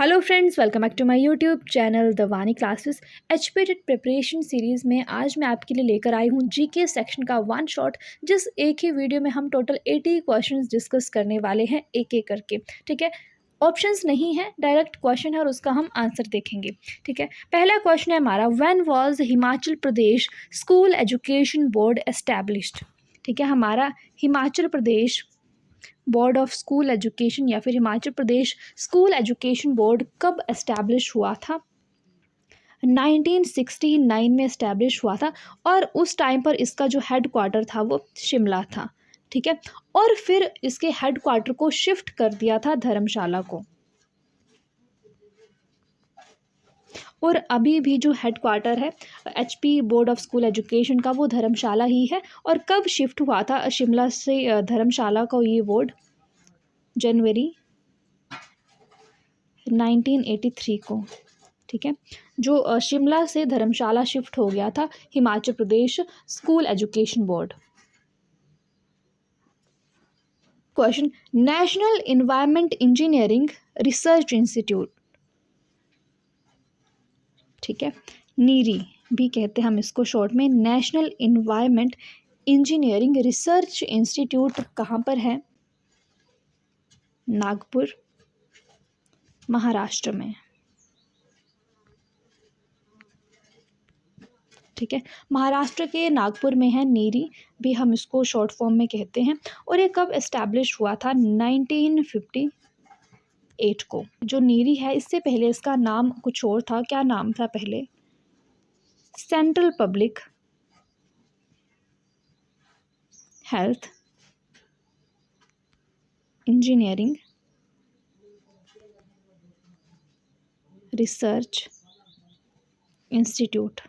Hello friends, welcome back to my YouTube channel the Vani classes. HPTET preparation series में आज मैं आपके लिए लेकर आई हूँ जीके सेक्शन का वन शॉट, जिस एक ही वीडियो में हम टोटल 80 क्वेश्चंस डिस्कस करने वाले हैं एक एक करके। ठीक है, ऑप्शंस नहीं है, डायरेक्ट क्वेश्चन है और उसका हम आंसर देखेंगे। ठीक है, पहला क्वेश्चन है हमारा, when was Himachal Pradesh school education board established. ठीक है, हमारा Himachal Pradesh board of school education या फिर Himachal Pradesh school education board कब एस्टैब्लिश हुआ था? 1969 में एस्टैब्लिश हुआ था और उस टाइम पर इसका जो हेड क्वार्टर था वो शिमला था। ठीक है, और फिर इसके हेड क्वार्टर को शिफ्ट कर दिया था धर्मशाला को, और अभी भी जो हेड क्वार्टर है HP board of school education का वो धर्मशाला ही है। और कब शिफ्ट हुआ था शिमला से धर्मशाला को ये बोर्ड? जनवरी 1983 को। ठीक है, जो शिमला से धर्मशाला शिफ्ट हो गया था Himachal Pradesh school education board. Question, national environment engineering research institute. ठीक है, नीरी भी कहते हैं हम इसको शॉर्ट में। National environment engineering research institute कहाँ पर है? नागपुर, महाराष्ट्र में। ठीक है, महाराष्ट्र के नागपुर में है नीरी, भी हम इसको शॉर्ट फॉर्म में कहते हैं। और ये कब एस्टैब्लिश हुआ था? 1958 को। जो नीरी है इससे पहले इसका नाम कुछ और था। क्या नाम था पहले? Central public health engineering research institute.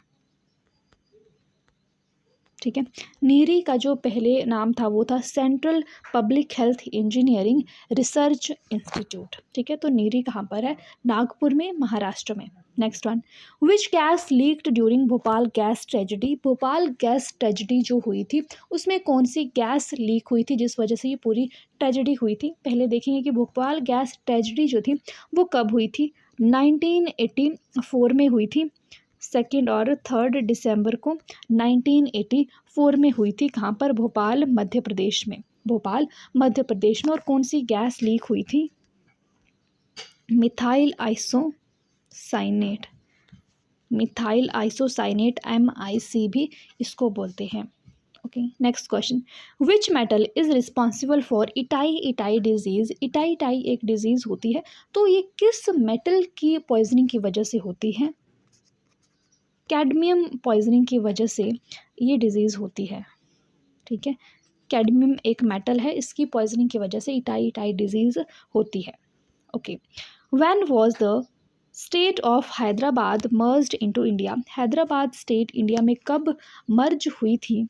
ठीक है, नीरी का जो पहले नाम था वो था central public health engineering research institute. ठीक है, तो नीरी कहाँ पर है? नागपुर में, महाराष्ट्र में। Next one, which gas leaked during Bhopal gas tragedy. Bhopal gas tragedy जो हुई थी उसमें कौन सी गैस लीक हुई थी जिस वजह से ये पूरी ट्रेजेडी हुई थी? पहले देखेंगे कि भोपाल गैस ट्रेजेडी जो थी वो कब हुई थी। 1984 में हुई थी। 2 और 3 दिसंबर को 1984 में हुई थी। कहाँ पर? भोपाल, मध्य प्रदेश में। भोपाल, मध्य प्रदेश में। और कौन सी गैस लीक हुई थी? Methyl isocyanate. Methyl isocyanate, MIC भी इसको बोलते हैं। Okay, next question, which metal is responsible for itai itai disease. Itai itai एक डिजीज होती है, तो ये किस मेटल की पॉइजनिंग की वजह से होती है? कैडमियम पॉइजनिंग की वजह से ये डिजीज़ होती है। ठीक है, कैडमियम एक मेटल है, इसकी पॉइजनिंग की वजह से इटाई इटाई डिजीज़ होती है। Okay, when was the state of Hyderabad merged into India. Hyderabad state India में कब मर्ज हुई थी?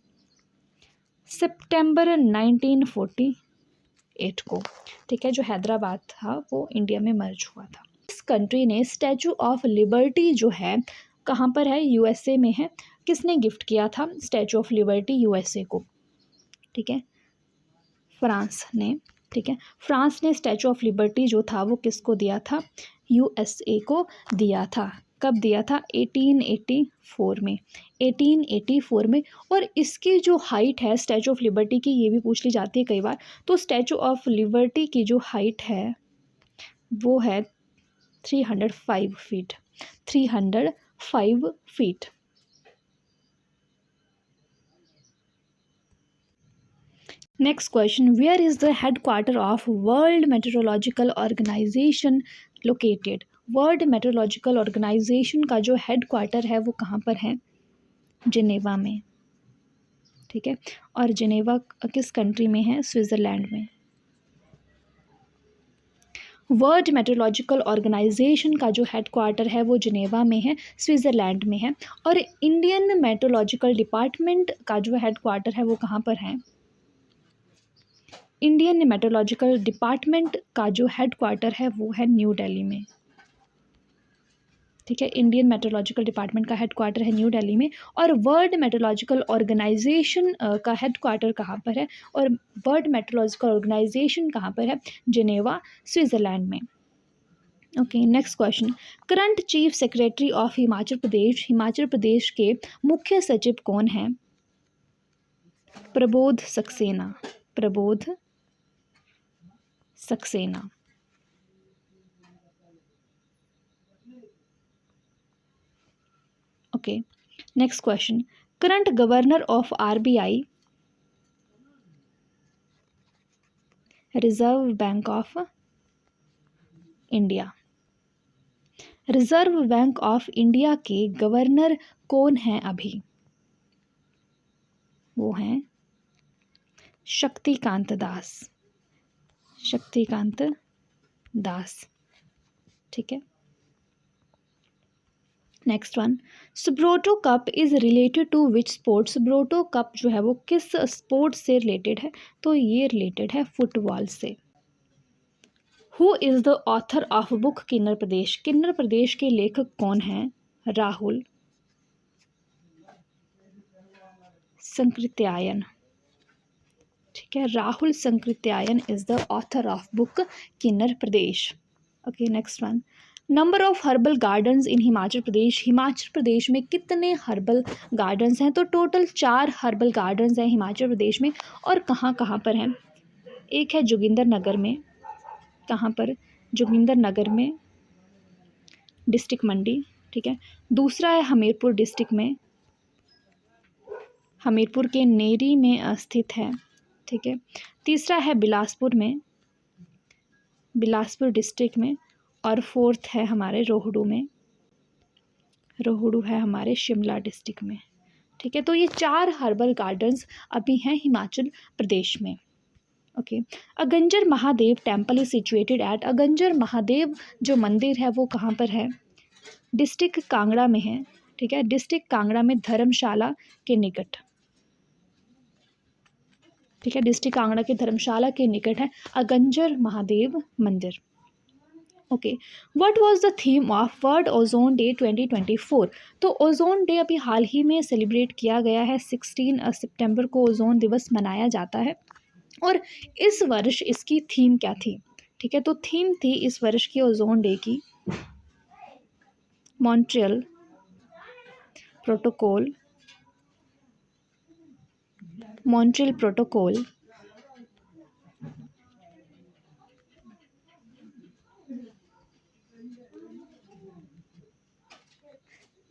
सितंबर 1948 को। ठीक है, जो हैदराबाद था वो इंडिया में मर्ज हुआ था। इस कंट्री ने स्टैचू ऑफ लिबर्टी जो है कहाँ पर है? USA में है। किसने गिफ्ट किया था स्टैचू ऑफ लिबर्टी USA को? ठीक है, फ्रांस ने। ठीक है, फ्रांस ने स्टैचू ऑफ लिबर्टी जो था वो किसको दिया था? USA को दिया था। कब दिया था? 1884 में। 1884 में। और इसकी जो हाइट है स्टैचू ऑफ लिबर्टी की, ये भी पूछ ली जाती है कई बार, तो स्टैचू ऑफ लिबर्टी की जो हाइट है वो है 305 feet. 305 feet. Next question, where is the head quarter of world meteorological organisation located. World meteorological organisation का जो हेड क्वार्टर है वो कहाँ पर है? जिनेवा में। ठीक है, और जिनेवा किस कंट्री में है? स्विट्ज़रलैंड में। वर्ल्ड मेट्रोलॉजिकल ऑर्गेनाइजेशन का जो हेड क्वार्टर है वो जिनेवा में है, स्विट्ज़रलैंड में है। और इंडियन मेट्रोलॉजिकल डिपार्टमेंट का जो हेड क्वार्टर है वो कहाँ पर है? इंडियन मेट्रोलॉजिकल डिपार्टमेंट का जो हेड क्वार्टर है वो है न्यू दिल्ली में। ठीक है, इंडियन मेट्रोलॉजिकल डिपार्टमेंट का हेड क्वार्टर है न्यू दिल्ली में। और वर्ल्ड मेट्रोलॉजिकल ऑर्गेनाइजेशन का हेड क्वार्टर कहाँ पर है? और वर्ल्ड मेट्रोलॉजिकल ऑर्गेनाइजेशन कहाँ पर है? जिनेवा, स्विट्ज़रलैंड में। Okay, next question. Current chief secretary of Himachal Pradesh के मुख्य सचिव कौन हैं? Prabodh Saxena. Prabodh Saxena. Okay, next question. Current governor of RBI, reserve bank of India. Reserve bank of India के गवर्नर कौन हैं अभी? वो हैं शक्तिकांत दास। शक्तिकांत दास, ठीक है। Next one. Subroto cup is related to which sport? Subroto cup जो है वो किस स्पोर्ट से रिलेटेड है? तो ये रिलेटेड है फुटबॉल से। Who is the author of book Kinnar Pradesh? Kinnar Pradesh के लेखक कौन हैं? राहुल संकृत्यायन, ठीक है। Rahul Sankrityayan is the author of book Kinnar Pradesh. Okay, next one. Number of herbal gardens in Himachal Pradesh? Himachal Pradesh में कितने हर्बल गार्डन्स हैं? तो टोटल 4 हर्बल गार्डन्स हैं हिमाचल प्रदेश में। और कहाँ कहाँ पर हैं? एक है जोगिंदर नगर में। कहाँ पर? जोगिंदर नगर में, डिस्ट्रिक्ट मंडी, ठीक है। दूसरा है हमीरपुर डिस्ट्रिक्ट में, हमीरपुर के नेरी में स्थित है, ठीक है। तीसरा है बिलासपुर में, बिलासपुर डिस्ट्रिक्ट में। और फोर्थ है हमारे रोहड़ू में, रोहड़ू है हमारे शिमला डिस्ट्रिक्ट में, ठीक है। तो ये 4 हर्बल गार्डन्स अभी हैं हिमाचल प्रदेश में। Okay, Aganjar Mahadev temple is situated at? Aganjar Mahadev जो मंदिर है वो कहाँ पर है? डिस्ट्रिक्ट कांगड़ा में है, ठीक है। डिस्ट्रिक्ट कांगड़ा में धर्मशाला के निकट, ठीक है। डिस्ट्रिक्ट कांगड़ा के धर्मशाला के निकट है अगंजर महादेव मंदिर। Okay, what was the theme of world ozone day 2024? तो ओजोन डे अभी हाल ही में सेलिब्रेट किया गया है, 16 सितंबर को ओजोन दिवस मनाया जाता है। और इस वर्ष इसकी थीम क्या थी? ठीक है, तो थीम थी इस वर्ष की ओजोन डे की Montreal protocol, Montreal protocol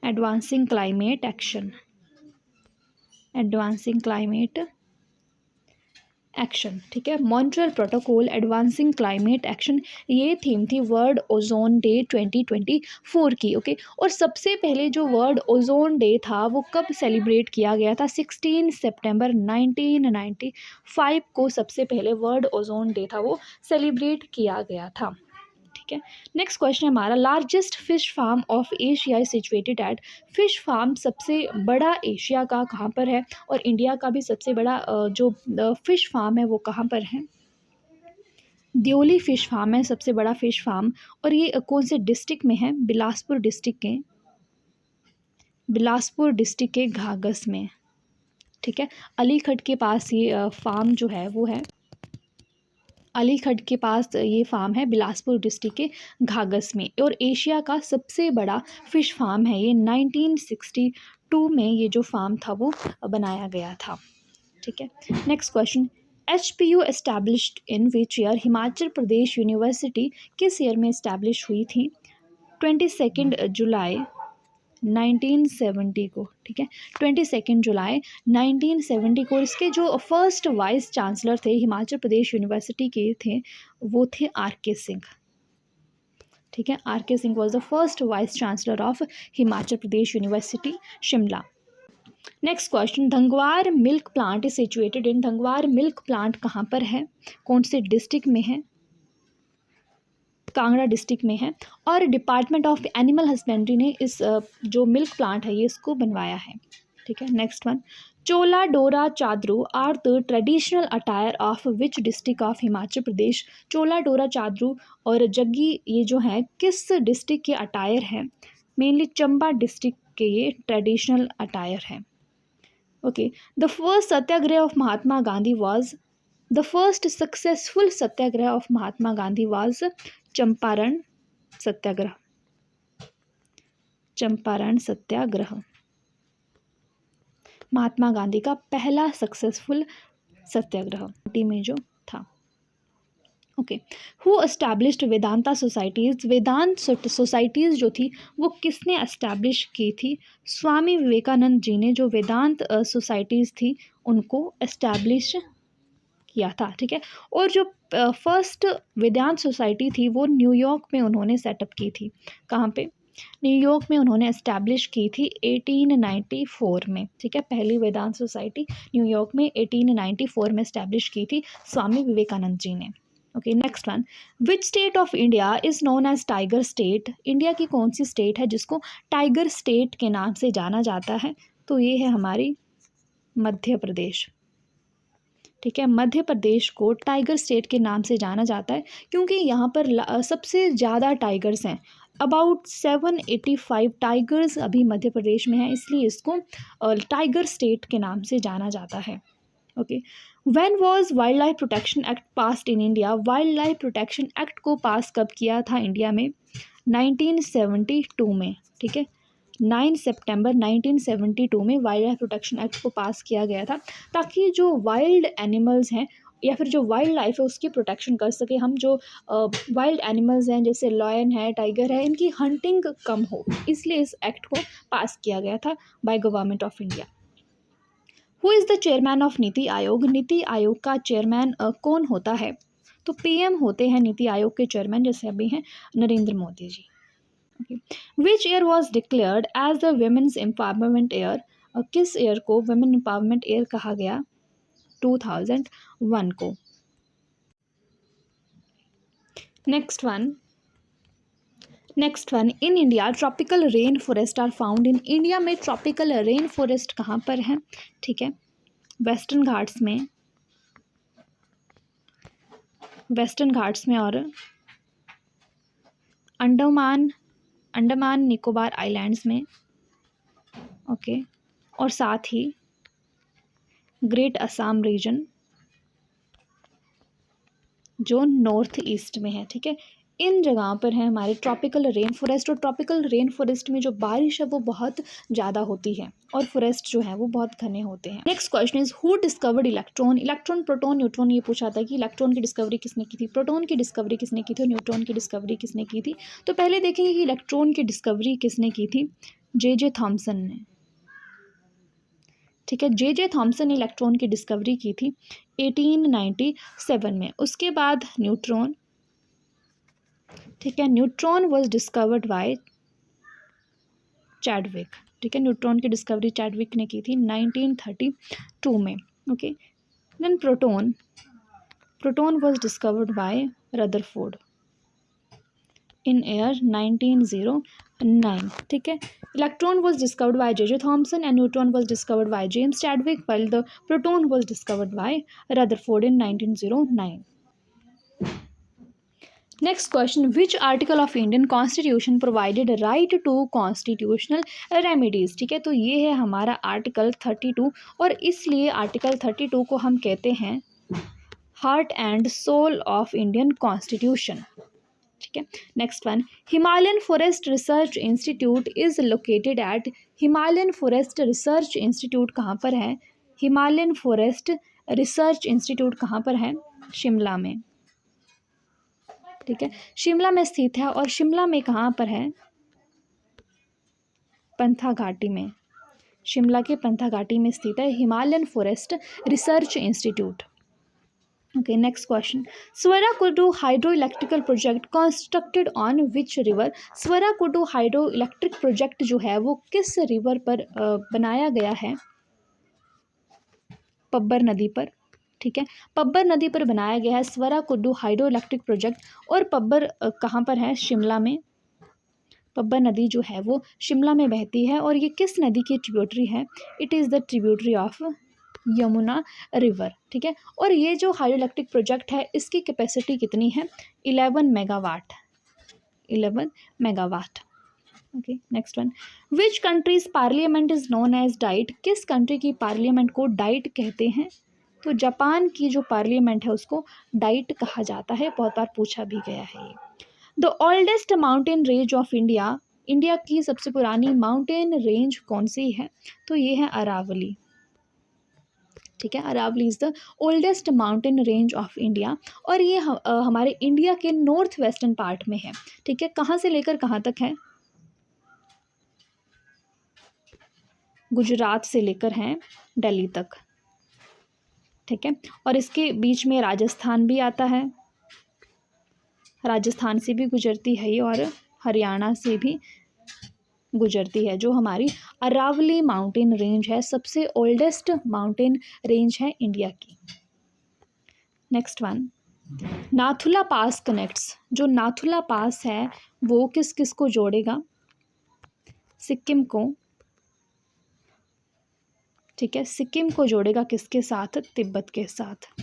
advancing climate action, advancing climate action, ठीक है। Montreal protocol advancing climate action, ये थीम थी वर्ल्ड ओजोन डे 2024 की। ओके, और सबसे पहले जो वर्ल्ड ओजोन डे था वो कब सेलिब्रेट किया गया था? 16 सितंबर 1995 को सबसे पहले वर्ल्ड ओजोन डे था वो सेलिब्रेट किया गया था, ठीक है। नेक्स्ट क्वेश्चन है हमारा, largest fish farm of Asia is situated at? Fish farm सबसे बड़ा एशिया का कहाँ पर है? और इंडिया का भी सबसे बड़ा जो फिश फार्म है वो कहाँ पर है? द्योली फिश फार्म है सबसे बड़ा फिश फार्म। और ये कौन से डिस्ट्रिक्ट में है? बिलासपुर डिस्ट्रिक्ट के, बिलासपुर डिस्ट्रिक्ट के घाघस में, ठीक है। अलीखट के पास ये फार्म जो है वो है, अलीखट के पास ये फार्म है बिलासपुर डिस्ट्रिक्ट के घाघस में। और एशिया का सबसे बड़ा फ़िश फार्म है ये, 1962 में ये जो फार्म था वो बनाया गया था, ठीक है। Next question, HPU established in which year? Himachal Pradesh university किस ईयर में इस्टेब्लिश हुई थी? 22 जुलाई 1970 को, ठीक है। 22 जुलाई 1970 को। इसके जो फर्स्ट वाइस चांसलर थे हिमाचल प्रदेश यूनिवर्सिटी के थे वो थे RK सिंह, ठीक है। RK Singh was the first vice chancellor of Himachal Pradesh university Shimla. Next question, Dhangwar milk plant is situated in? Dhangwar milk plant कहाँ पर है? कौन से डिस्ट्रिक्ट में है? कांगड़ा डिस्ट्रिक्ट में है। और डिपार्टमेंट ऑफ एनिमल हस्बेंड्री ने इस जो मिल्क प्लांट है ये इसको बनवाया है, ठीक है। Next one, Chola Dora Chadru are the traditional attire of which district of Himachal Pradesh? Chola Dora Chadru और जग्गी ये जो है किस डिस्ट्रिक्ट के अटायर हैं? मेनली चंबा डिस्ट्रिक्ट के ये ट्रेडिशनल अटायर है। Okay, the first satyagraha of Mahatma Gandhi was? The first successful satyagraha of Mahatma Gandhi was Champaran satyagraha, Champaran satyagraha Mahatma Gandhi का पहला सक्सेसफुल सत्याग्रह में जो था। Okay, who established Vedanta societies, Vedanta societies जो थी वो किसने एस्टैब्लिश की थी? स्वामी विवेकानंद जी ने जो वेदांत सोसाइटीज़ थी उनको एस्टैब्लिश किया था। ठीक है, और जो फर्स्ट वेदांत सोसाइटी थी वो न्यूयॉर्क में उन्होंने सेटअप की थी। कहाँ पे? न्यूयॉर्क में उन्होंने एस्टैब्लिश की थी 1894 में। ठीक है, पहली वेदांत सोसाइटी न्यूयॉर्क में 1894 में एस्टैब्लिश की थी स्वामी विवेकानंद जी ने। Okay, next one, which state of India is known as tiger state? India की कौन सी स्टेट है जिसको टाइगर स्टेट के नाम से जाना जाता है? तो ये है हमारी मध्य प्रदेश। ठीक है, मध्य प्रदेश को टाइगर स्टेट के नाम से जाना जाता है क्योंकि यहाँ पर सबसे ज़्यादा टाइगर्स हैं। अबाउट 785 टाइगर्स अभी मध्य प्रदेश में हैं, इसलिए इसको टाइगर स्टेट के नाम से जाना जाता है। Okay, when was wild life protection act passed in India? Wild life protection act को पास कब किया था इंडिया में? 1972 में। ठीक है, 9 सितंबर 1972 में वाइल्ड लाइफ प्रोटेक्शन एक्ट को पास किया गया था ताकि जो वाइल्ड एनिमल्स हैं या फिर जो वाइल्ड लाइफ है उसकी प्रोटेक्शन कर सके हम। जो वाइल्ड एनिमल्स हैं जैसे लॉयन है, टाइगर है, इनकी हंटिंग कम हो, इसलिए इस एक्ट को पास किया गया था by government of India. Who is the chairman of NITI Aayog? NITI Aayog का चेयरमैन कौन होता है? तो पीएम होते हैं नीति आयोग के चेयरमैन, जैसे अभी हैं Narendra Modi ji. Which year was declared as the women's empowerment year? किस ईयर को वुमेन एम्पावरमेंट ईयर कहा गया? 2001 को। Next one, in India tropical rain forest are found in? India में ट्रॉपिकल रेन फॉरेस्ट कहाँ पर है? ठीक है, वेस्टर्न घाट्स में और अंडमान निकोबार आइलैंड्स में। ओके, और साथ ही ग्रेट असम रीजन जो नॉर्थ ईस्ट में है। ठीक है, इन जगहों पर है हमारे ट्रॉपिकल रेन फॉरेस्ट, और ट्रॉपिकल रेन फॉरेस्ट में जो बारिश है वो बहुत ज़्यादा होती है और फॉरेस्ट जो है वो बहुत घने होते हैं। Next question is who discovered electron? Electron, proton, neutron, ये पूछा था कि इलेक्ट्रॉन की डिस्कवरी किसने की थी, प्रोटॉन की डिस्कवरी किसने की थी और न्यूट्रॉन की डिस्कवरी किसने की थी? तो पहले देखेंगे कि इलेक्ट्रॉन की डिस्कवरी किसने की थी। जे थॉमसन ने। ठीक है, जे थॉमसन ने इलेक्ट्रॉन की डिस्कवरी की थी 1897 में। उसके बाद न्यूट्रॉन। ठीक है, neutron was discovered bye Chadwick. ठीक है, न्यूट्रॉन की डिस्कवरी चैडविक ने की थी 1932 में। Okay, then proton was discovered by Rutherford in year 1909. ठीक है, electron was discovered by J Thomson and neutron was discovered by James Chadwick while the proton was discovered by Rutherford in 1909. Next question, which article of Indian Constitution provided right to constitutional remedies? ठीक है, तो ये है हमारा article 32 और इसलिए article 32 को हम कहते हैं heart and soul of Indian constitution. ठीक है, next one, Himalayan forest research institute is located at? Himalayan forest research institute कहाँ पर है? हिमालयन फॉरेस्ट रिसर्च इंस्टीट्यूट कहाँ पर है? शिमला में। ठीक है, शिमला में स्थित है और शिमला में कहाँ पर है? पंथा घाटी में। शिमला के पंथा घाटी में स्थित है Himalayan forest research institute. Okay, next question, Swarakudu hydro electrical project constructed on which river? Swarakudu hydro electric project जो है वो किस रिवर पर बनाया गया है? पब्बर नदी पर। ठीक है, पब्बर नदी पर बनाया गया है स्वराकुडु हाइड्रो इलेक्ट्रिक प्रोजेक्ट। और पब्बर कहाँ पर है? शिमला में। पब्बर नदी जो है वो शिमला में बहती है और ये किस नदी की ट्रिब्यूटरी है? It is the tributary of Yamuna river. ठीक है, और ये जो हाइड्रो इलेक्ट्रिक प्रोजेक्ट है इसकी कैपेसिटी कितनी है? 11 megawatt. 11 megawatt. Okay, next one, which country's parliament is known as diet? किस कंट्री की पार्लियामेंट को डाइट कहते हैं? तो जापान की जो पार्लियामेंट है उसको डाइट कहा जाता है, बहुत बार पूछा भी गया है ये। The oldest mountain range of India, India की सबसे पुरानी माउंटेन रेंज कौन सी है? तो ये है अरावली। ठीक है, Aravalli is the oldest mountain range of India, और ये हमारे इंडिया के नॉर्थ वेस्टर्न पार्ट में है। ठीक है, कहाँ से लेकर कहाँ तक है? गुजरात से लेकर हैं दिल्ली तक। ठीक है, और इसके बीच में राजस्थान भी आता है, राजस्थान से भी गुजरती है ये, और हरियाणा से भी गुजरती है। जो हमारी अरावली माउंटेन रेंज है, सबसे ओल्डेस्ट माउंटेन रेंज है इंडिया की। नेक्स्ट वन, नाथुला पास कनेक्ट्स, जो नाथुला पास है वो किस किस को जोड़ेगा? सिक्किम को। ठीक है, सिक्किम को जोड़ेगा किसके साथ? तिब्बत के साथ।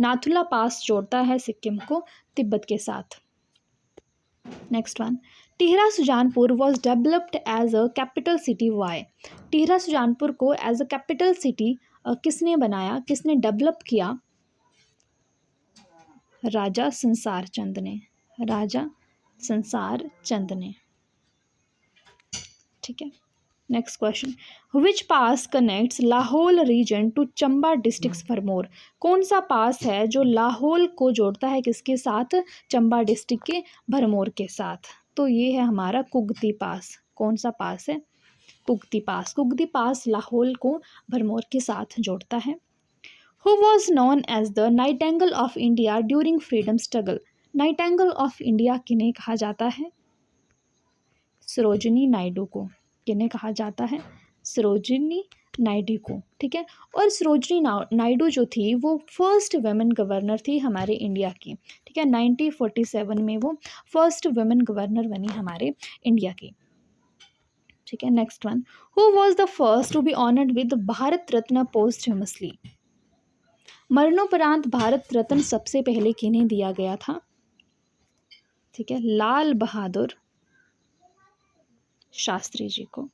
नाथुला पास जोड़ता है सिक्किम को तिब्बत के साथ। Next one, Tihra Sujanpur was developed as a capital city by. Tihra Sujanpur को एज अ कैपिटल सिटी किसने बनाया, किसने डेवलप किया? राजा संसार चंद ने, राजा संसार चंद ने। ठीक है, next question, which pass connects Lahaul region to Chamba district Bharmour. कौन सा पास है जो लाहौल को जोड़ता है किसके साथ? चंबा डिस्ट्रिक्ट के भरमौर के साथ। तो ये है हमारा कुगती पास। कौन सा पास है? कुगती पास। कुगती पास लाहौल को भरमौर के साथ जोड़ता है। Who was known as the nightingale of India during freedom struggle. Nightingale of India किन्हें कहा जाता है? सरोजिनी नायडू को। किन्हें कहा जाता है? सरोजिनी नायडू को। ठीक है, और सरोजिनी नायडू जो थी वो फर्स्ट वुमेन गवर्नर थी हमारे इंडिया की। ठीक है, 1947 में वो फर्स्ट वुमेन गवर्नर बनी हमारे इंडिया की। ठीक है, next one, who was the first to be honoured with Bharat Ratna posthumously. मरणोपरांत भारत रत्न सबसे पहले किन्हें दिया गया था? ठीक है, लाल बहादुर शास्त्री जी को।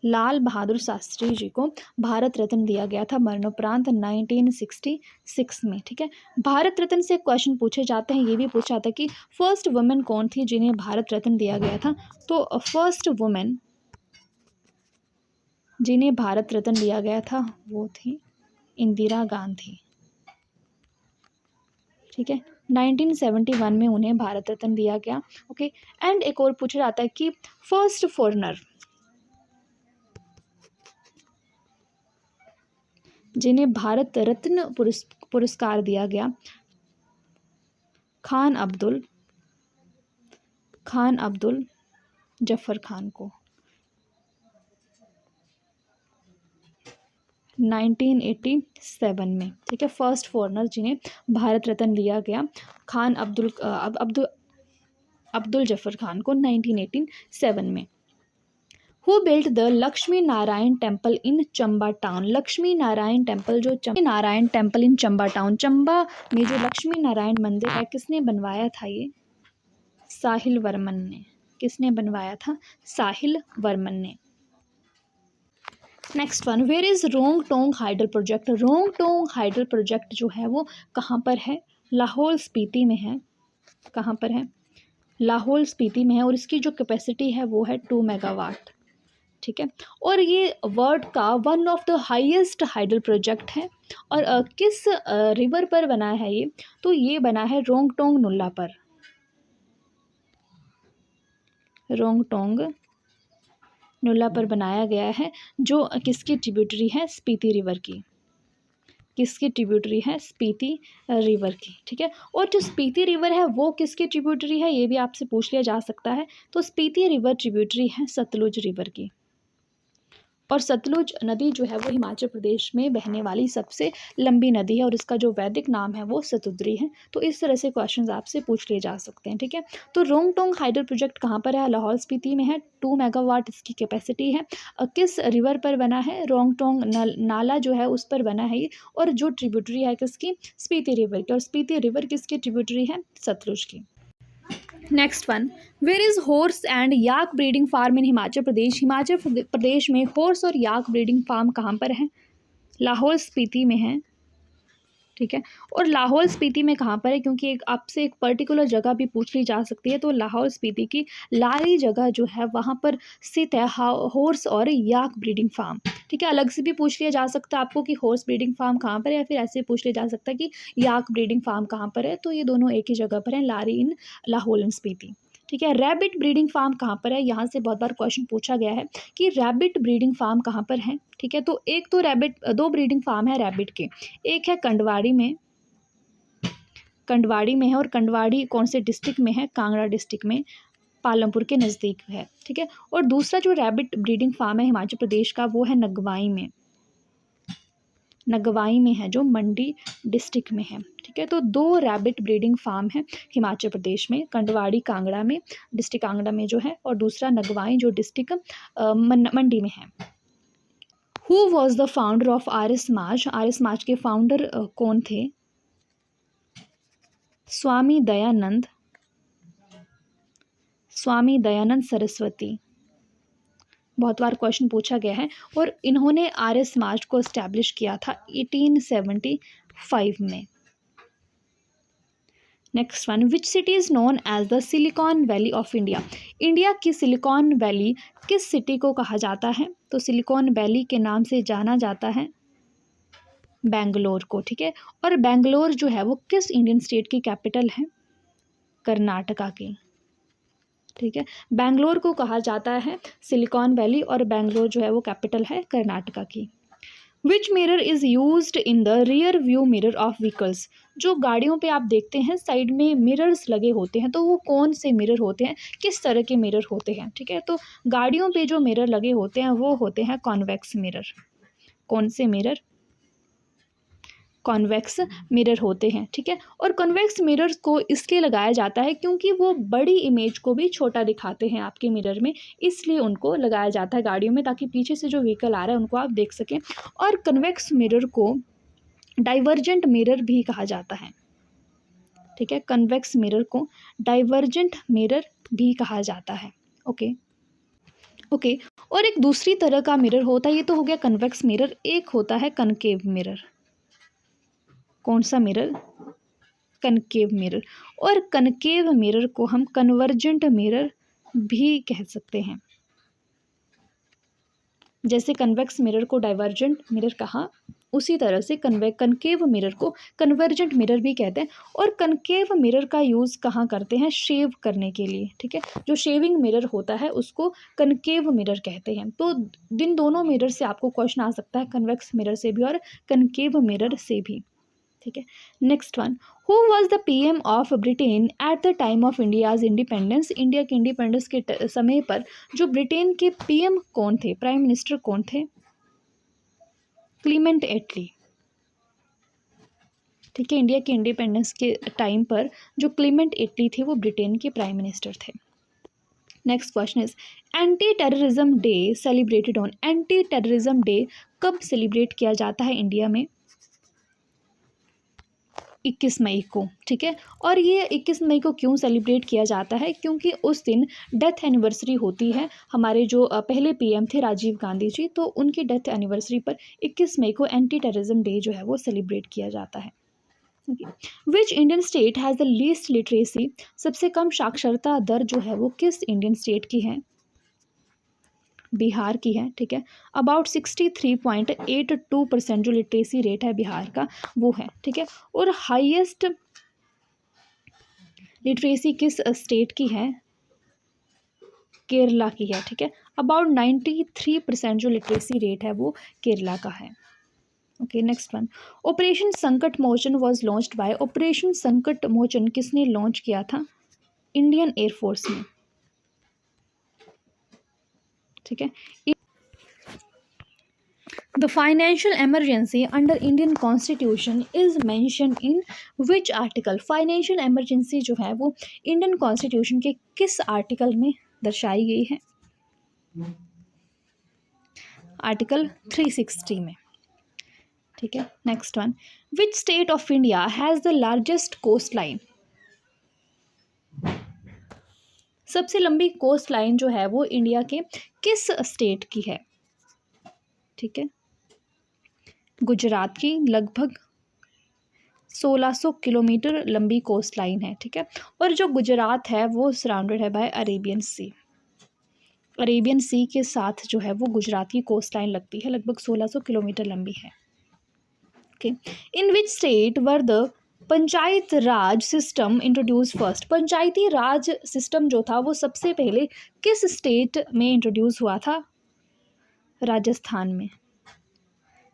लाल बहादुर शास्त्री जी को भारत रत्न दिया गया था मरणोपरांत 1966 में। ठीक है, भारत रत्न से क्वेश्चन पूछे जाते हैं। ये भी पूछा था कि फर्स्ट वुमेन कौन थी जिन्हें भारत रत्न दिया गया था। तो फर्स्ट वुमेन जिन्हें भारत रत्न दिया गया था वो थी इंदिरा गांधी। ठीक है, 1971 में उन्हें भारत रत्न दिया गया। ओके, एंड एक और पूछा जाता है कि फर्स्ट फॉरेनर जिन्हें भारत रत्न पुरस्कार दिया गया। खान अब्दुल जफर खान को 1987 में। ठीक है, फर्स्ट फॉरेनर जिन्हें भारत रत्न दिया गया खान अब्दुल जफर खान को 1987 में। Who built the Lakshmi Narayan temple in Chamba town. Lakshmi Narayan temple जो Narayan temple in Chamba town, Chamba में जो लक्ष्मी नारायण मंदिर है, किसने बनवाया था? ये साहिल वर्मन ने। किसने बनवाया था? साहिल वर्मन ने। Next one, where is Rongtong hydel project. Rongtong hydel project जो है वो कहाँ पर है? लाहौल स्पीति में है। कहाँ पर है? लाहौल स्पीति में है, और इसकी जो कैपेसिटी है वो है 2 मेगावाट। ठीक है, और ये वर्ल्ड का one of the highest hydel project है। और किस रिवर पर बना है ये? तो ये बना है रोंगटोंग नुल्ला पर। रोंगटोंग नुल्ला पर बनाया गया है, जो किसकी ट्रिब्यूटरी है? स्पीति रिवर की। किसकी ट्रिब्यूटरी है? स्पीति रिवर की। ठीक है, और जो स्पीति रिवर है वो किसकी ट्रिब्यूटरी है? ये भी आपसे पूछ लिया जा सकता है। तो स्पीति रिवर ट्रिब्यूटरी है सतलुज रिवर की, और सतलुज नदी जो है वो हिमाचल प्रदेश में बहने वाली सबसे लंबी नदी है, और इसका जो वैदिक नाम है वो सतुद्री है। तो इस तरह से क्वेश्चंस आपसे पूछ लिए जा सकते हैं। ठीक है, तो रोंगटोंग हाइडल प्रोजेक्ट कहाँ पर है? लाहौल स्पीति में है। 2 मेगावाट इसकी कैपेसिटी है। किस रिवर पर बना है? रोंगटोंग नाला जो है उस पर बना है ये, और जो ट्रिब्यूटरी है किसकी? स्पीति रिवर की, और स्पीति रिवर किसकी ट्रिब्यूटरी है? सतलुज की। Next one, where is horse and yak breeding farm in Himachal Pradesh. Himachal Pradesh में हॉर्स और याक ब्रीडिंग फार्म कहाँ पर है? लाहौल स्पीति में है। ठीक है। और लाहौल स्पीति में कहाँ पर है, क्योंकि एक आपसे एक पर्टिकुलर जगह भी पूछ ली जा सकती है, तो लाहौल स्पीति की लारी जगह जो है वहाँ पर स्थित है हॉर्स और याक ब्रीडिंग फार्म। ठीक है, अलग से भी पूछ लिया जा सकता है आपको कि हॉर्स ब्रीडिंग फार्म कहाँ पर है, या फिर ऐसे पूछ लिया जा सकता है कि याक ब्रीडिंग फार्म कहाँ पर है। तो ये दोनों एक ही जगह पर है, लारी इन लाहौल एंड स्पीति। ठीक है। रैबिट ब्रीडिंग फार्म कहाँ पर है, यहाँ से बहुत बार क्वेश्चन पूछा गया है कि रैबिट ब्रीडिंग फार्म कहाँ पर है। ठीक है, तो एक तो रैबिट, दो ब्रीडिंग फार्म है रैबिट के, एक है कंडवाड़ी में, कंडवाड़ी में है, और कंडवाड़ी कौन से डिस्ट्रिक्ट में है, कांगड़ा डिस्ट्रिक्ट में, पालमपुर के नज़दीक है। ठीक है। और दूसरा जो रैबिट ब्रीडिंग फार्म है हिमाचल प्रदेश का, वो है नगवाई में, नगवाई में है, जो मंडी डिस्ट्रिक्ट में है। ठीक है, तो दो रैबिट ब्रीडिंग फार्म है हिमाचल प्रदेश में, कंडवाड़ी कांगड़ा में, डिस्ट्रिक्ट कांगड़ा में जो है, और दूसरा नगवाई जो डिस्ट्रिक्ट मंडी में है। Who was the founder of Arya Samaj, Arya समाज के फाउंडर कौन थे? स्वामी दयानंद, स्वामी दयानंद सरस्वती। बहुत बार क्वेश्चन पूछा गया है, और इन्होंने आर्य समाज को एस्टैब्लिश किया था 1875 में। Next one, which city is known as the silicon valley of India, India की सिलिकॉन वैली किस सिटी को कहा जाता है? तो सिलिकॉन वैली के नाम से जाना जाता है बेंगलोर को। ठीक है, और बेंगलोर जो है वो किस इंडियन स्टेट की कैपिटल है? कर्नाटका की। ठीक है, बेंगलोर को कहा जाता है सिलिकॉन वैली, और बेंगलोर जो है वो कैपिटल है कर्नाटका की। विच mirror is used in the rear view mirror of vehicles, जो गाड़ियों पे आप देखते हैं साइड में मिरर्स लगे होते हैं, तो वो कौन से मिरर होते हैं, किस तरह के मिरर होते हैं? ठीक है, तो गाड़ियों पे जो मिरर लगे होते हैं वो होते हैं कॉन्वेक्स मिरर। कौन से मिरर? कॉन्वेक्स मिरर होते हैं। ठीक है, और कॉन्वेक्स मिरर्स को इसलिए लगाया जाता है क्योंकि वो बड़ी इमेज को भी छोटा दिखाते हैं आपके मिरर में, इसलिए उनको लगाया जाता है गाड़ियों में, ताकि पीछे से जो व्हीकल आ रहा है उनको आप देख सकें। और कॉन्वेक्स मिरर को डाइवर्जेंट मिरर भी कहा जाता है। ठीक है, कन्वेक्स मिरर को डाइवर्जेंट मिरर भी कहा जाता है। Okay okay. और एक दूसरी तरह का मिरर होता है, ये तो हो गया कन्वेक्स मिरर, एक होता है कनकेव मिरर। कौन सा मिरर? Concave mirror. और कनकेव मिरर को हम कन्वर्जेंट मिरर भी कह सकते हैं। जैसे कन्वेक्स मिरर को डाइवर्जेंट मिरर कहा, उसी तरह से कनकेव मिरर को कन्वर्जेंट मिरर भी कहते हैं। और कनकेव मिरर का यूज़ कहाँ करते हैं? शेव करने के लिए। ठीक है, जो शेविंग मिरर होता है उसको कनकेव मिरर कहते हैं। तो इन दोनों मिरर से आपको क्वेश्चन आ सकता है, कन्वेक्स मिरर से भी और कनकेव मिरर से भी। ठीक है, next one, who was the PM of Britain at the time of India's independence, India के इंडिपेंडेंस के समय पर जो ब्रिटेन के पीएम कौन थे, प्राइम मिनिस्टर कौन थे? क्लीमेंट एटली। ठीक है, इंडिया के इंडिपेंडेंस के टाइम पर जो क्लीमेंट एटली थे वो ब्रिटेन के प्राइम मिनिस्टर थे। Next question is, anti terrorism day celebrated on, anti terrorism day कब सेलिब्रेट किया जाता है इंडिया में? 21 मई को। ठीक है, और ये 21 मई को क्यों सेलिब्रेट किया जाता है? क्योंकि उस दिन डेथ एनिवर्सरी होती है हमारे जो पहले पीएम थे राजीव गांधी जी, तो उनकी डेथ एनिवर्सरी पर 21 मई को एंटी टेररिज्म डे जो है वो सेलिब्रेट किया जाता है। Which Indian state has the least literacy, सबसे कम साक्षरता दर जो है वो किस इंडियन स्टेट की है? बिहार की है। ठीक है, अबाउट 63.82% जो लिटरेसी रेट है बिहार का वो है। ठीक है, और हाईएस्ट लिटरेसी किस स्टेट की है? केरला की है। ठीक है, अबाउट 93% जो लिटरेसी रेट है वो केरला का है। ओके, नेक्स्ट वन, ऑपरेशन संकट मोचन वॉज लॉन्च्ड बाय, ऑपरेशन संकट मोचन किसने लॉन्च किया था? इंडियन एयरफोर्स ने। ठीक है, the financial emergency under Indian constitution is mention in which article, financial emergency जो है वो इंडियन कॉन्स्टिट्यूशन के किस आर्टिकल में दर्शाई गई है? आर्टिकल 360 में। ठीक है, next one, which state of India has the largest coast line, सबसे लंबी कोस्ट लाइन जो है वो इंडिया के किस स्टेट की है? ठीक है, गुजरात की, लगभग 1600 किलोमीटर लंबी कोस्ट लाइन है, ठीक है। और जो गुजरात है वो सराउंडेड है बाय अरेबियन सी। अरेबियन सी के साथ जो है वो गुजरात की कोस्ट लाइन लगती है, लगभग 1600 किलोमीटर लंबी है। Okay, in which state were the panchayat Raj system introduce first? Panchayati Raj system जो था वो सबसे पहले किस स्टेट में इंट्रोड्यूस हुआ था? राजस्थान में,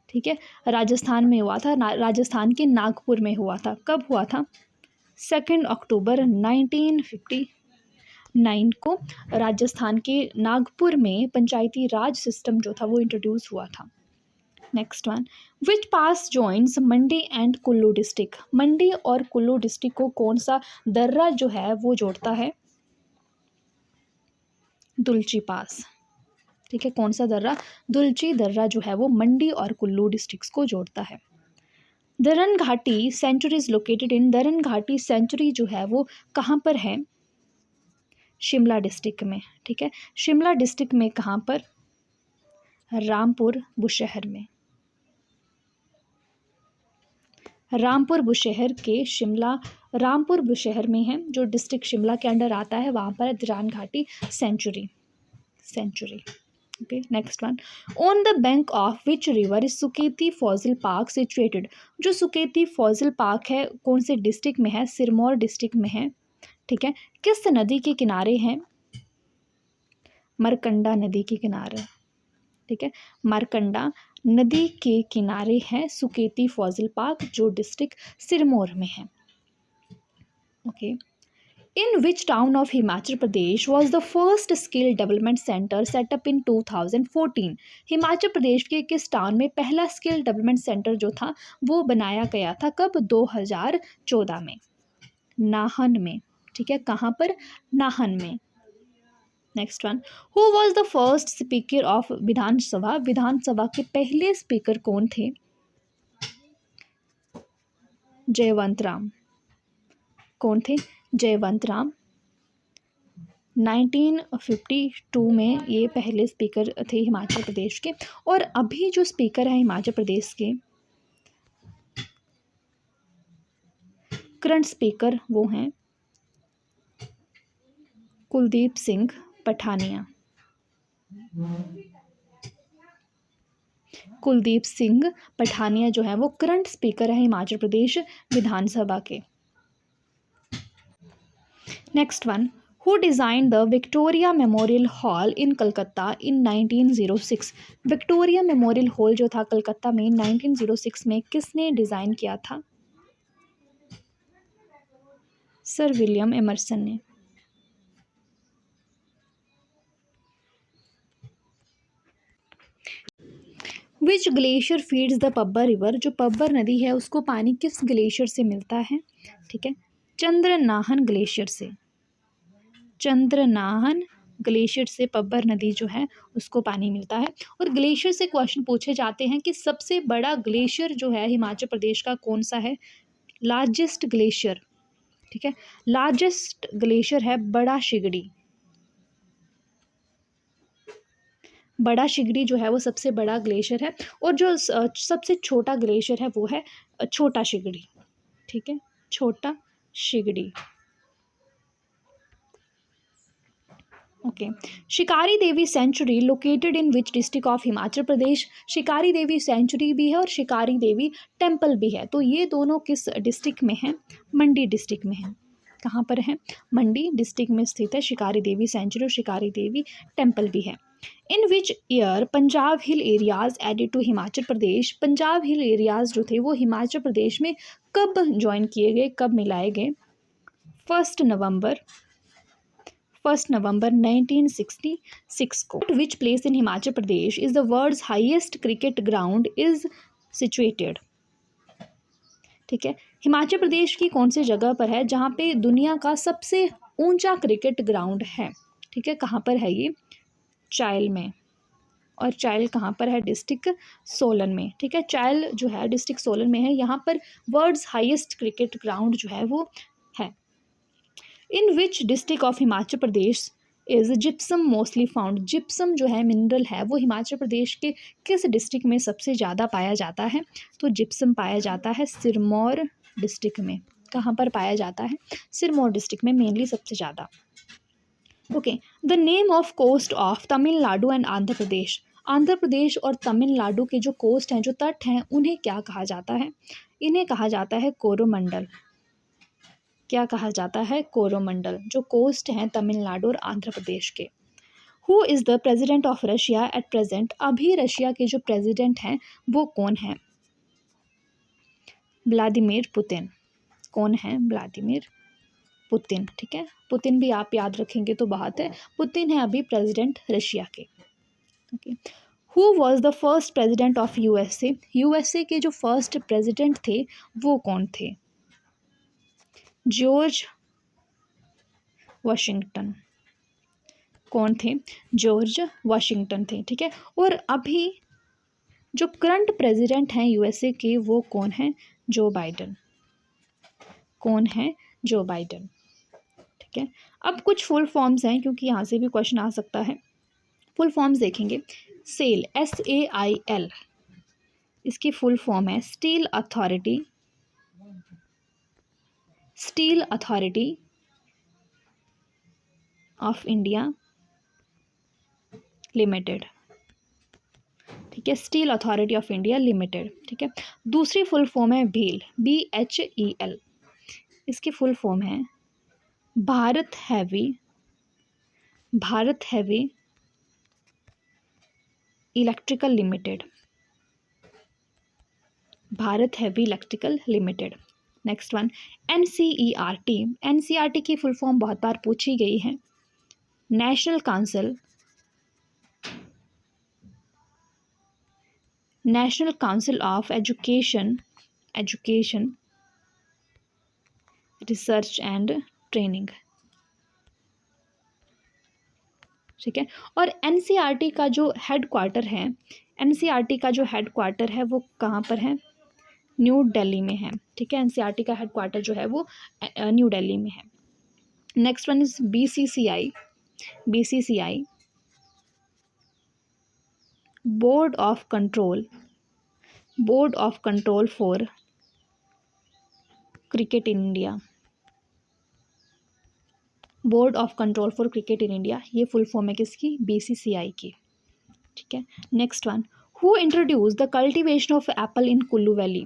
ठीक है, राजस्थान में हुआ था। राजस्थान के नागपुर में हुआ था। कब हुआ था? 2 अक्टूबर 1959 को राजस्थान के नागपुर में पंचायती राज सिस्टम जो था वो इंट्रोड्यूस हुआ था। Next one, which pass joins Mandi and Kullu district? Mandi और कुल्लू डिस्ट्रिक्ट को कौन सा दर्रा जो है वो जोड़ता है? दुलची पास, ठीक है। कौन सा दर्रा? दुलची दर्रा जो है वो मंडी और कुल्लू डिस्ट्रिक्ट्स को जोड़ता है। Daran Ghati sanctuary is located in? दरन Ghati century जो है वो कहाँ पर है? शिमला डिस्ट्रिक्ट में, ठीक है। शिमला डिस्ट्रिक्ट में कहाँ पर? रामपुर बुशहर में। रामपुर बुशहर के शिमला, रामपुर बुशहर में है जो डिस्ट्रिक्ट शिमला के अंडर आता है, वहाँ पर है Daran Ghati sanctuary. Okay, next one, on the bank of which river is Suketi fossil park situated? जो सुकेती फॉजिल पार्क है कौन से डिस्ट्रिक्ट में है? सिरमौर डिस्ट्रिक्ट में है, ठीक है। किस नदी के किनारे हैं? मरकंडा नदी के किनारे, ठीक है। मरकंडा नदी के किनारे है सुकेती फॉजिल पार्क जो डिस्ट्रिक्ट सिरमौर में है। Okay, in which town of Himachal Pradesh was the first skill development centre set up in 2014? Himachal Pradesh के किस टाउन में पहला स्किल डेवलपमेंट सेंटर जो था वो बनाया गया था? कब? 2014 में, नाहन में, ठीक है। कहाँ पर? नाहन में। Next one, who was the first speaker of Vidhansabha? Vidhansabha के पहले स्पीकर कौन थे? जयवंत राम। कौन थे? जयवंत राम। 1952 में ये पहले स्पीकर थे हिमाचल प्रदेश के। और अभी जो स्पीकर है हिमाचल प्रदेश के, करंट स्पीकर वो हैं कुलदीप सिंह पठानिया। कुलदीप सिंह पठानिया जो है वो करंट स्पीकर है हिमाचल प्रदेश विधानसभा के। Next one, who design the Victoria memorial hall in Calcutta in 1906? Victoria memorial hall जो था कलकत्ता में 1906 में किसने डिज़ाइन किया था? सर विलियम एमर्सन ने। Which glacier feeds the Pabbar river? जो पब्बर नदी है उसको पानी किस ग्लेशियर से मिलता है? ठीक है, चंद्रनाहन ग्लेशियर से। चंद्रनाहन ग्लेशियर से पब्बर नदी जो है उसको पानी मिलता है। और ग्लेशियर से क्वेश्चन पूछे जाते हैं कि सबसे बड़ा ग्लेशियर जो है हिमाचल प्रदेश का कौन सा है? लार्जेस्ट ग्लेशियर, ठीक है, लार्जेस्ट ग्लेशियर है बड़ा शिगड़ी। बड़ा शिगड़ी जो है वो सबसे बड़ा ग्लेशियर है। और जो सबसे छोटा ग्लेशियर है वो है छोटा शिगड़ी, ठीक है, छोटा Shigri. Okay, Shikari Devi sanctuary located in which district of Himachal Pradesh? Shikari Devi century भी है और शिकारी देवी टेम्पल भी है, तो ये दोनों किस डिस्ट्रिक्ट में हैं? मंडी डिस्ट्रिक्ट में हैं। कहाँ पर है? मंडी डिस्ट्रिक्ट में स्थित है शिकारी देवी सेंचुरी और शिकारी देवी टेम्पल भी है। In which year Punjab hill areas added to Himachal Pradesh? Punjab hill areas जो थे वो हिमाचल प्रदेश में कब ज्वाइन किए गए, कब मिलाए गए? 1 नवंबर 1966 को। Which place in Himachal Pradesh is the world's highest cricket ground is situated? ठीक है, हिमाचल प्रदेश की कौन सी जगह पर है जहाँ पे दुनिया का सबसे ऊंचा क्रिकेट ग्राउंड है? ठीक है, कहाँ पर है ये? चायल में। और चायल कहाँ पर है? डिस्ट्रिक्ट सोलन में। ठीक है, चायल जो है डिस्ट्रिक्ट सोलन में है। यहाँ पर वर्ल्ड्स हाईएस्ट क्रिकेट ग्राउंड जो है वो है। In which district of Himachal Pradesh is gypsum mostly found? Gypsum जो है मिनरल है वो हिमाचल प्रदेश के किस डिस्ट्रिक्ट में सबसे ज़्यादा पाया जाता है? तो जिप्सम पाया जाता है सिरमौर डिस्ट्रिक्ट में। कहाँ पर पाया जाता है? सिरमौर डिस्ट्रिक्ट में मेनली सबसे ज़्यादा। Okay, the name of coast of Tamil Nadu and Andhra Pradesh. Andhra Pradesh और तमिलनाडु के जो कोस्ट हैं, जो तट हैं, उन्हें क्या कहा जाता है? इन्हें कहा जाता है कोरोमंडल। क्या कहा जाता है? कोरोमंडल। जो कोस्ट हैं तमिलनाडु और आंध्र प्रदेश के। Who is the president of Russia at present. अभी रशिया के जो प्रेजिडेंट हैं वो कौन हैं? Vladimir Putin. कौन है? Vladimir Putin. ठीक है, पुतिन भी आप याद रखेंगे तो बात है। पुतिन है अभी प्रेसिडेंट रशिया के। Okay, who was the first president of USA. USA के जो फर्स्ट प्रेसिडेंट थे वो कौन थे? George Washington. कौन थे? जॉर्ज वाशिंगटन थे। ठीक है, और अभी जो करंट प्रेसिडेंट हैं यूएसए के वो कौन है? जो बाइडन। कौन है? जो बाइडन। ठीक है, अब कुछ फुल फॉर्म्स हैं क्योंकि यहाँ से भी क्वेश्चन आ सकता है। फुल फॉर्म्स देखेंगे। सेल, SAIL, इसकी फुल फॉर्म है steel authority. Steel authority of India limited. ठीक है, steel authority of India limited. ठीक है, दूसरी फुल फॉर्म है भील, BHEL। इसकी फुल फॉर्म है Bharat heavy electrical limited. Bharat heavy electrical limited. Next one NCERT। NCERT की फुल फॉर्म बहुत बार पूछी गई है। National council of education research and training. ठीक है, और NCERT का जो हेडक्वार्टर है वो कहाँ पर है? न्यू दिल्ली में है। ठीक है, NCERT का हेडक्वार्टर जो है वो न्यू दिल्ली में है। Next one is BCCI। Board of control for cricket in India. Board of control for cricket in India, ये फुल फॉर्म है किसकी? BCCI की। ठीक है, next one who introduce the cultivation of apple in Kullu valley.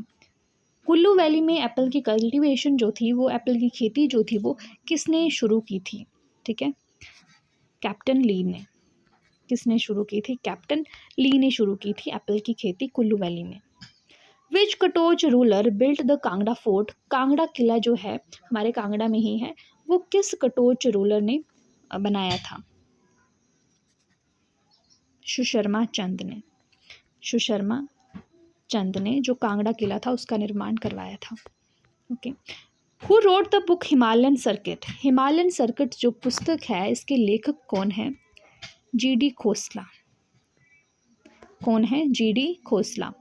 Kullu valley में Apple की cultivation जो थी, वो एप्पल की खेती जो थी वो किसने शुरू की थी? ठीक है, कैप्टन ली ने। किसने शुरू की थी? कैप्टन ली ने शुरू की थी एप्पल की खेती कुल्लू वैली में। Which Katoch ruler built the Kangra fort. Kangra किला जो है हमारे कांगड़ा में ही है, वो किस कटोच रूलर ने बनाया था? सुशर्मा चंद ने जो कांगड़ा किला था उसका निर्माण करवाया था। Okay, who wrote the book Himalayan circuit. Himalayan circuit जो पुस्तक है इसके लेखक कौन है? GD खोसला। कौन है? GD Khosla.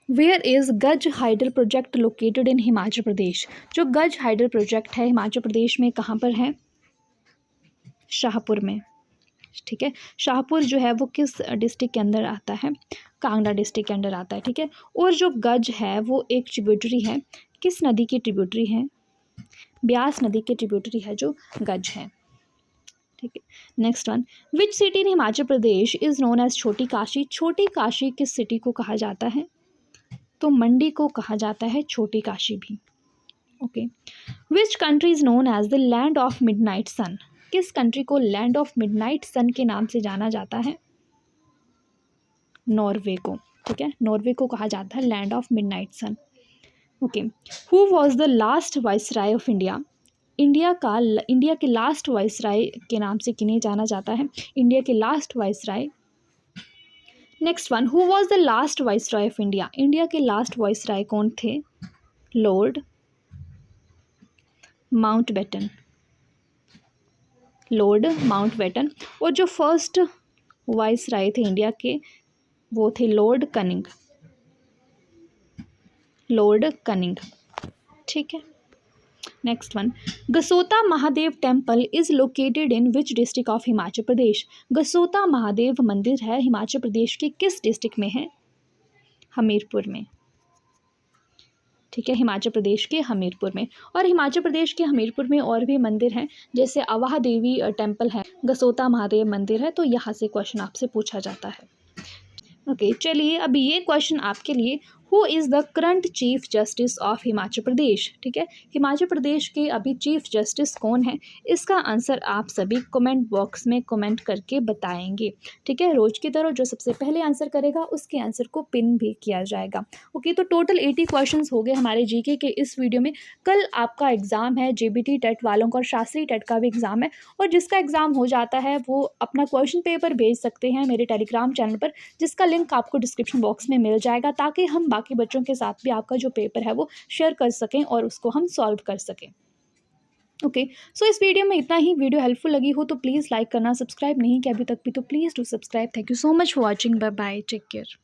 Where is Gaj hydel project located in Himachal Pradesh. जो गज हाइडल प्रोजेक्ट है हिमाचल प्रदेश में कहाँ पर है? शाहपुर में। ठीक है, शाहपुर जो है वो किस डिस्ट्रिक्ट के अंदर आता है? कांगड़ा डिस्ट्रिक्ट के अंदर आता है। ठीक है, और जो गज है वो एक ट्रिब्यूटरी है। किस नदी की ट्रिब्यूटरी है? ब्यास नदी की ट्रिब्यूटरी है जो गज है। ठीक है, next one which city in Himachal Pradesh is known as Chhoti Kashi. छोटी काशी किस सिटी को कहा जाता है? तो मंडी को कहा जाता है छोटी काशी भी। Okay, which country is known as the land of midnight sun. किस कंट्री को लैंड ऑफ मिडनाइट सन के नाम से जाना जाता है? नॉर्वे को। ठीक है, नॉर्वे को कहा जाता है land of midnight sun. Okay, who was the last viceroy of India. India के लास्ट वाइसराय के नाम से किन्हें जाना जाता है? इंडिया के last viceroy. Next one who was the last viceroy of India. India के लास्ट वाइसराय कौन थे? Lord Mountbatten. और जो फर्स्ट वाइसराय थे इंडिया के वो थे लॉर्ड कनिंग। ठीक है, next one Gasota Mahadev temple is located in which district of Himachal Pradesh. Gasota Mahadev मंदिर है हिमाचल प्रदेश के किस डिस्ट्रिक्ट में है? हमीरपुर में। ठीक है, हिमाचल प्रदेश के हमीरपुर में। और हिमाचल प्रदेश के हमीरपुर में और भी मंदिर हैं, जैसे अवाह देवी टेम्पल है, गसोता महादेव मंदिर है, तो यहाँ से क्वेश्चन आपसे पूछा जाता है। ओके, चलिए अब ये क्वेश्चन आपके लिए, who is the current chief justice of Himachal Pradesh. ठीक है, हिमाचल प्रदेश के अभी चीफ जस्टिस कौन है, इसका आंसर आप सभी कमेंट बॉक्स में कमेंट करके बताएंगे। ठीक है, रोज की तरह जो सबसे पहले आंसर करेगा उसके आंसर को पिन भी किया जाएगा। ओके, तो टोटल 80 क्वेश्चंस हो गए हमारे जीके के इस वीडियो में। कल आपका एग्ज़ाम है, जेबीटी टेट वालों का और शास्त्री टेट का भी एग्ज़ाम है, और जिसका एग्ज़ाम हो जाता है वो अपना क्वेश्चन पेपर भेज सकते हैं मेरे टेलीग्राम चैनल पर, जिसका लिंक आपको डिस्क्रिप्शन बॉक्स में मिल जाएगा, ताकि हम बाकी बच्चों के साथ भी आपका जो पेपर है वो शेयर कर सकें और उसको हम सॉल्व कर सकें। ओके, सो इस वीडियो में इतना ही। वीडियो हेल्पफुल लगी हो तो प्लीज़ लाइक करना, सब्सक्राइब नहीं किया अभी तक भी तो please do subscribe. Thank you so much for watching. Bye bye, take care.